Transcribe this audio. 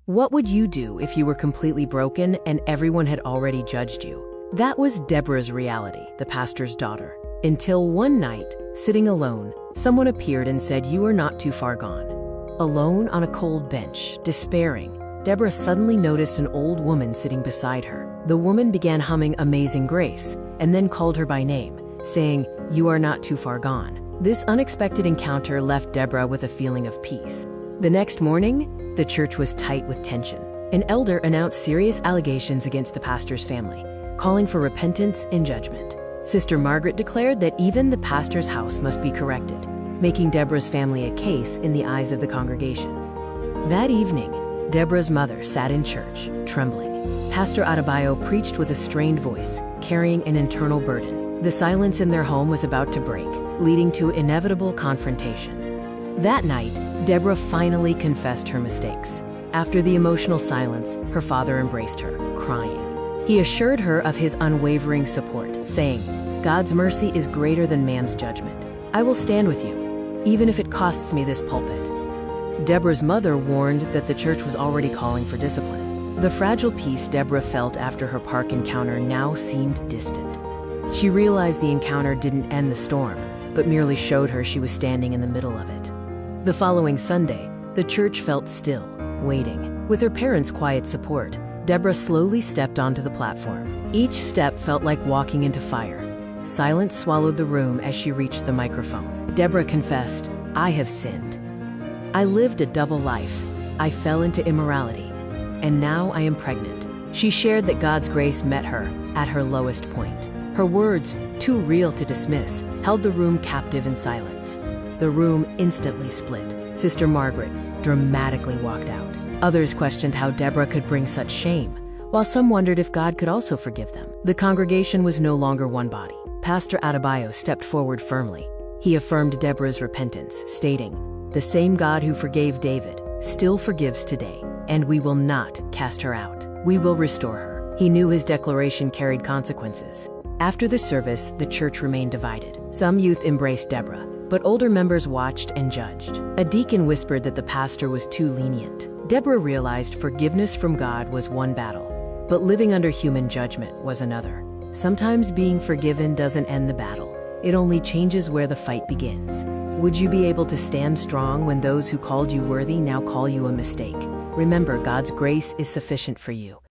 What would you do if you were completely broken and everyone had already judged you? That was Deborah's reality, the pastor's daughter. Until one night, sitting alone, someone appeared and said, "You are not too far gone." Alone on a cold bench, despairing, Deborah suddenly noticed an old woman sitting beside her. The woman began humming Amazing Grace and then called her by name, saying, "You are not too far gone." This unexpected encounter left Deborah with a feeling of peace. The next morning, the church was tight with tension. An elder announced serious allegations against the pastor's family, calling for repentance and judgment. Sister Margaret declared that even the pastor's house must be corrected, making Deborah's family a case in the eyes of the congregation. That evening, Deborah's mother sat in church, trembling. Pastor Adebayo preached with a strained voice, carrying an internal burden. The silence in their home was about to break, leading to inevitable confrontation. That night, Deborah finally confessed her mistakes. After the emotional silence, her father embraced her, crying. He assured her of his unwavering support, saying, "God's mercy is greater than man's judgment. I will stand with you, even if it costs me this pulpit." Deborah's mother warned that the church was already calling for discipline. The fragile peace Deborah felt after her park encounter now seemed distant. She realized the encounter didn't end the storm, but merely showed her she was standing in the middle of it. The following Sunday, the church felt still, waiting. With her parents' quiet support, Deborah slowly stepped onto the platform. Each step felt like walking into fire. Silence swallowed the room as she reached the microphone. Deborah confessed, "I have sinned. I lived a double life. I fell into immorality. And now I am pregnant." She shared that God's grace met her at her lowest point. Her words, too real to dismiss, held the room captive in silence. The room instantly split. Sister Margaret dramatically walked out. Others questioned how Deborah could bring such shame, while some wondered if God could also forgive them. The congregation was no longer one body. Pastor Adebayo stepped forward firmly. He affirmed Deborah's repentance, stating, "The same God who forgave David still forgives today, and we will not cast her out. We will restore her." He knew his declaration carried consequences. After the service, the church remained divided. Some youth embraced Deborah, but older members watched and judged. A deacon whispered that the pastor was too lenient. Deborah realized forgiveness from God was one battle, but living under human judgment was another. Sometimes being forgiven doesn't end the battle. It only changes where the fight begins. Would you be able to stand strong when those who called you worthy now call you a mistake? Remember, God's grace is sufficient for you.